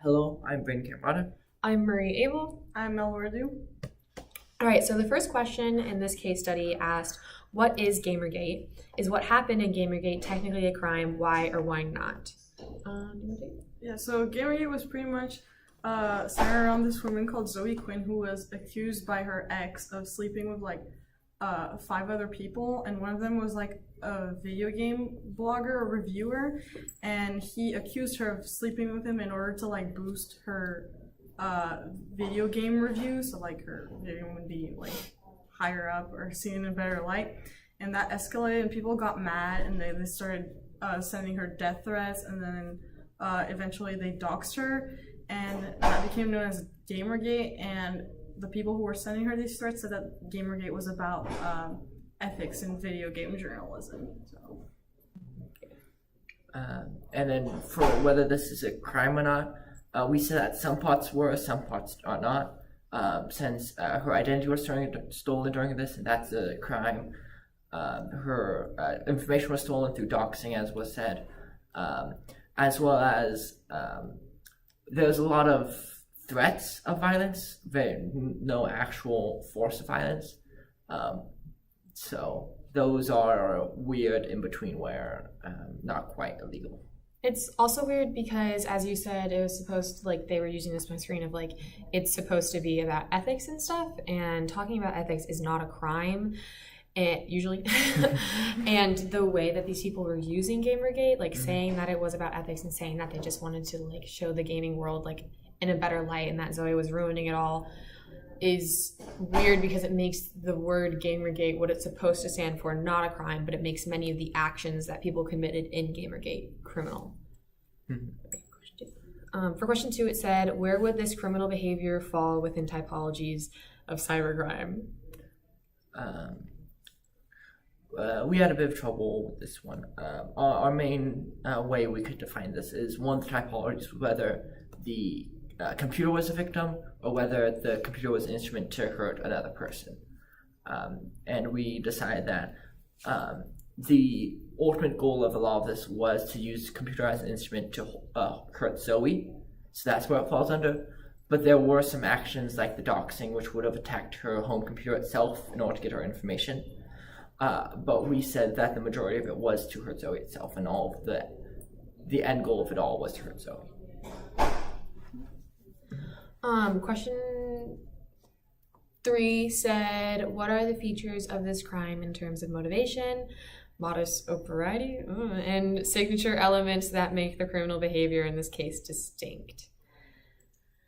Hello, I'm Bryn Camrata. I'm Marie Abel. I'm Mel Wordu. All right, so the first question in this case study asked, what is Gamergate? Is what happened in Gamergate technically a crime? Why or why not? Yeah, so Gamergate was pretty much centered around this woman called Zoe Quinn, who was accused by her ex of sleeping with like 5 other people, and one of them was like a video game blogger or reviewer, and he accused her of sleeping with him in order to like boost her video game reviews, so like her video game would be like higher up or seen in a better light, and that escalated and people got mad and they started sending her death threats, and then eventually they doxed her, and that became known as Gamergate. And the people who were sending her these threats said that Gamergate was about ethics in video game journalism. So. And then for whether this is a crime or not, we said that some parts were, some parts are not. Since her identity was stolen during this, and that's a crime. Her information was stolen through doxing, as was said, as well as there's a lot of threats of violence, no actual force of violence. So those are weird in between where not quite illegal. It's also weird because, as you said, it was supposed to, like, they were using this screen of like, it's supposed to be about ethics and stuff, and talking about ethics is not a crime. Usually. And the way that these people were using Gamergate, like saying that it was about ethics and saying that they just wanted to like show the gaming world like in a better light and that Zoe was ruining it all, is weird because it makes the word Gamergate, what it's supposed to stand for, not a crime, but it makes many of the actions that people committed in Gamergate criminal. For question 2, it said, where would this criminal behavior fall within typologies of cybercrime? We had a bit of trouble with this one. Our main way we could define this is one of the typologies, whether the computer was a victim or whether the computer was an instrument to hurt another person. And we decided that the ultimate goal of a lot of this was to use the computer as an instrument to hurt Zoe. So that's where it falls under. But there were some actions like the doxing, which would have attacked her home computer itself in order to get her information. But we said that the majority of it was to hurt Zoe itself, and all of the end goal of it all was to hurt Zoe. Question 3 said, what are the features of this crime in terms of motivation, modus operandi, and signature elements that make the criminal behavior in this case distinct?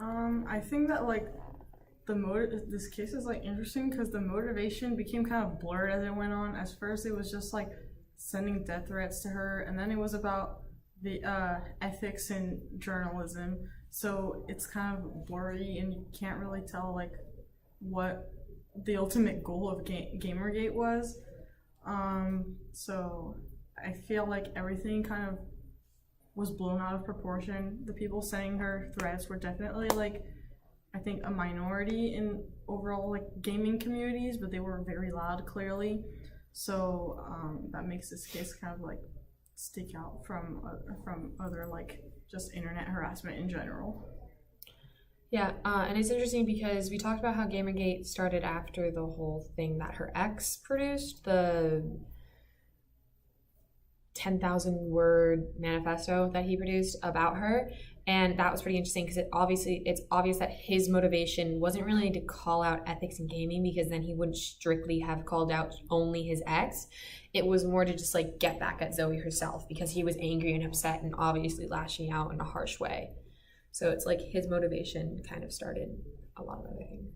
I think that like this case is like interesting because the motivation became kind of blurred as it went on. At first it was just like sending death threats to her, and then it was about the ethics in journalism, so it's kind of blurry and you can't really tell like what the ultimate goal of Gamergate was. So I feel like everything kind of was blown out of proportion. The people sending her threats were definitely like, I think, a minority in overall like gaming communities, but they were very loud, clearly. So that makes this case kind of like stick out from other like just internet harassment in general. Yeah, and it's interesting because we talked about how Gamergate started after the whole thing that her ex produced, the 10,000 word manifesto that he produced about her. And that was pretty interesting because it's obvious that his motivation wasn't really to call out ethics in gaming, because then he wouldn't strictly have called out only his ex. It was more to just like get back at Zoe herself because he was angry and upset and obviously lashing out in a harsh way. So it's like his motivation kind of started a lot of other things.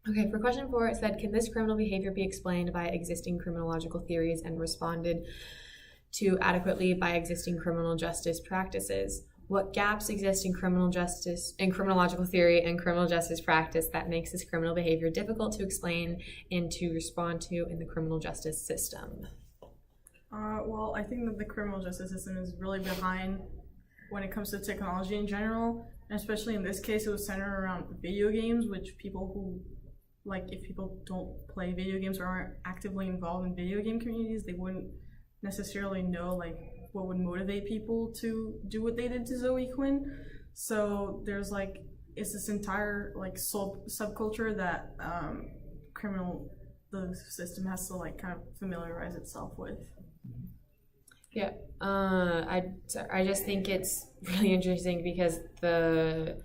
Okay, for question 4, it said, can this criminal behavior be explained by existing criminological theories and responded to adequately by existing criminal justice practices? What gaps exist in criminological theory and criminal justice practice that makes this criminal behavior difficult to explain and to respond to in the criminal justice system? Well, I think that the criminal justice system is really behind when it comes to technology in general, and especially in this case, it was centered around video games, which people who, like, if people don't play video games or aren't actively involved in video game communities, they wouldn't necessarily know like what would motivate people to do what they did to Zoe Quinn. So there's like it's this entire like subculture that the system has to like kind of familiarize itself with. Yeah, I just think it's really interesting because the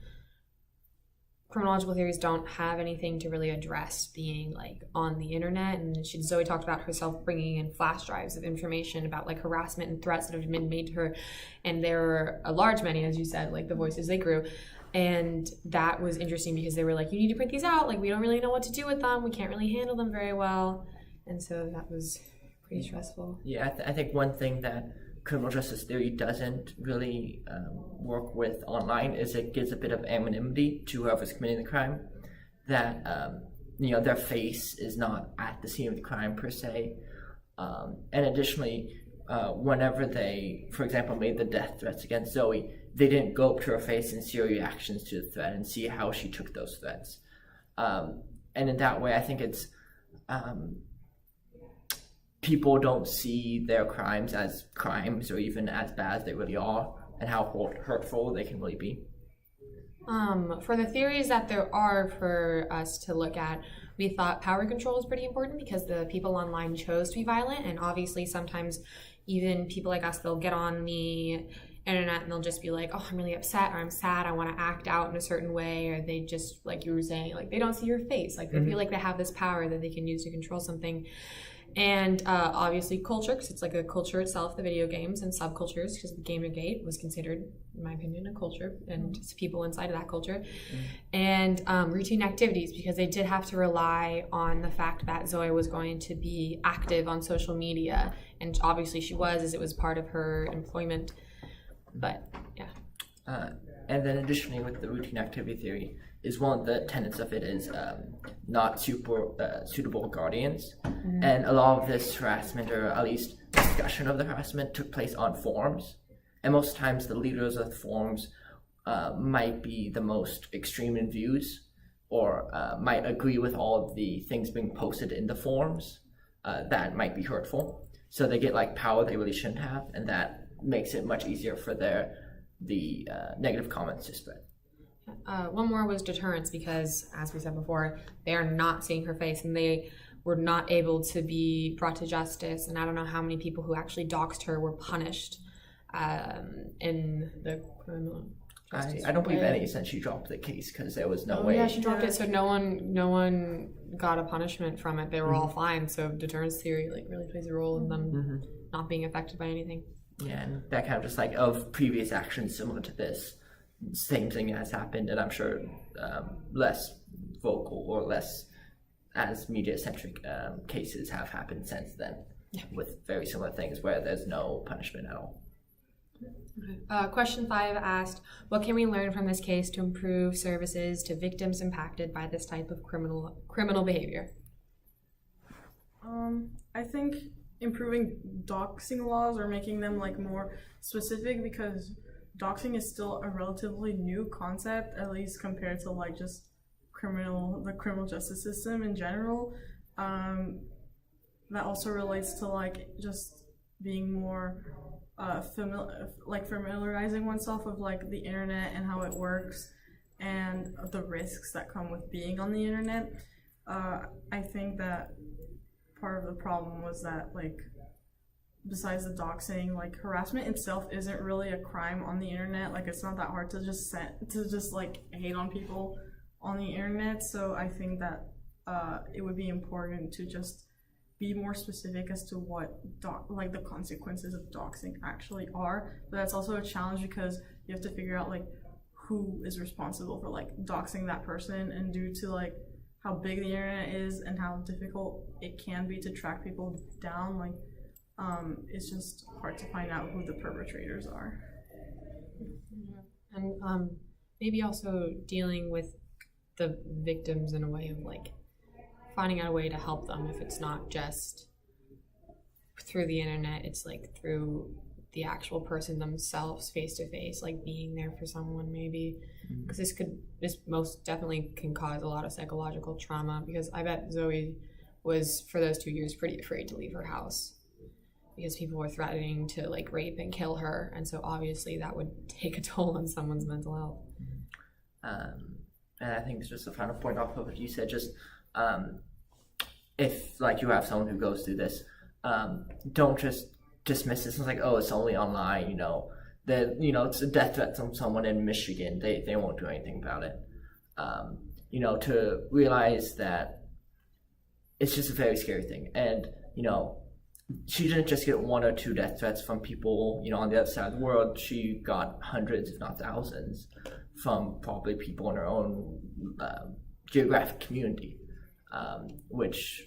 criminological theories don't have anything to really address being like on the internet. And Zoe talked about herself bringing in flash drives of information about like harassment and threats that have been made to her, and there were a large many, as you said, like the voices they grew. And that was interesting because they were like, you need to print these out, like we don't really know what to do with them, we can't really handle them very well. And so that was pretty stressful. Yeah, I think one thing that criminal justice theory doesn't really work with online is it gives a bit of anonymity to whoever's committing the crime, that their face is not at the scene of the crime per se, and additionally, whenever they, for example, made the death threats against Zoe, they didn't go up to her face and see her reactions to the threat and see how she took those threats, and in that way I think it's people don't see their crimes as crimes or even as bad as they really are, and how hurtful they can really be. For the theories that there are for us to look at, we thought power control is pretty important because the people online chose to be violent, and obviously sometimes even people like us, they'll get on the internet and they'll just be like, oh, I'm really upset, or I'm sad, I want to act out in a certain way, or they just, like you were saying, like they don't see your face, like they feel like they have this power that they can use to control something. And obviously culture, because it's like a culture itself, the video games, and subcultures, because the Gamergate was considered, in my opinion, a culture, and it's people inside of that culture. And routine activities, because they did have to rely on the fact that Zoe was going to be active on social media, and obviously she was, as it was part of her employment. But yeah. And then additionally with the routine activity theory, is one of the tenets of it is not suitable guardians. And a lot of this harassment, or at least discussion of the harassment, took place on forums. And most times the leaders of the forums might be the most extreme in views, or might agree with all of the things being posted in the forums that might be hurtful. So they get like power they really shouldn't have, and that makes it much easier for the negative comments to spread. One more was deterrence, because as we said before, they are not seeing her face and they were not able to be brought to justice, and I don't know how many people who actually doxed her were punished in the criminal justice. I don't believe any, since she dropped the case, because there was no way. Yeah, she dropped it, so no one got a punishment from it. They were all fine. So deterrence theory like really plays a role in them not being affected by anything. Yeah, and that kind of just like of previous actions similar to this, same thing has happened, and I'm sure less vocal or less as media-centric cases have happened since then, with very similar things where there's no punishment at all. Okay. Question 5 asked, what can we learn from this case to improve services to victims impacted by this type of criminal behavior? I think improving doxing laws, or making them like more specific, because doxing is still a relatively new concept, at least compared to like just the criminal justice system in general. That also relates to like just being more familiarizing oneself with like the internet and how it works, and the risks that come with being on the internet. I think that part of the problem was that, like, besides the doxing, like, harassment itself isn't really a crime on the internet. Like, it's not that hard to just like hate on people on the internet. So I think that it would be important to just be more specific as to what the consequences of doxing actually are. But that's also a challenge, because you have to figure out like who is responsible for like doxing that person, and due to like how big the internet is and how difficult it can be to track people down, like it's just hard to find out who the perpetrators are. And maybe also dealing with the victims in a way of like finding out a way to help them, if it's not just through the internet, it's like through the actual person themselves, face to face, like being there for someone, maybe, because this most definitely can cause a lot of psychological trauma, because I bet Zoe was, for those 2 years, pretty afraid to leave her house, because people were threatening to like rape and kill her, and so obviously that would take a toll on someone's mental health. And I think it's just a final point off of what you said, just if like you have someone who goes through this, don't just dismiss this. It's like, oh, it's only online, it's a death threat from someone in Michigan. They won't do anything about it. To realize that it's just a very scary thing. And, she didn't just get 1 or 2 death threats from people, on the other side of the world. She got hundreds, if not thousands, from probably people in her own geographic community, which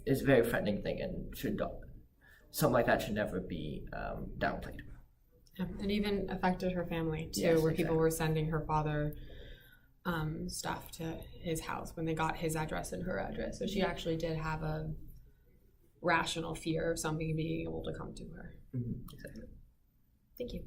is a very threatening thing, and something like that should never be downplayed. Yeah, it even affected her family too, Yes, where exactly. people were sending her father stuff to his house when they got his address and her address. So she actually did have a rational fear of something being able to come to her. Exactly. Thank you.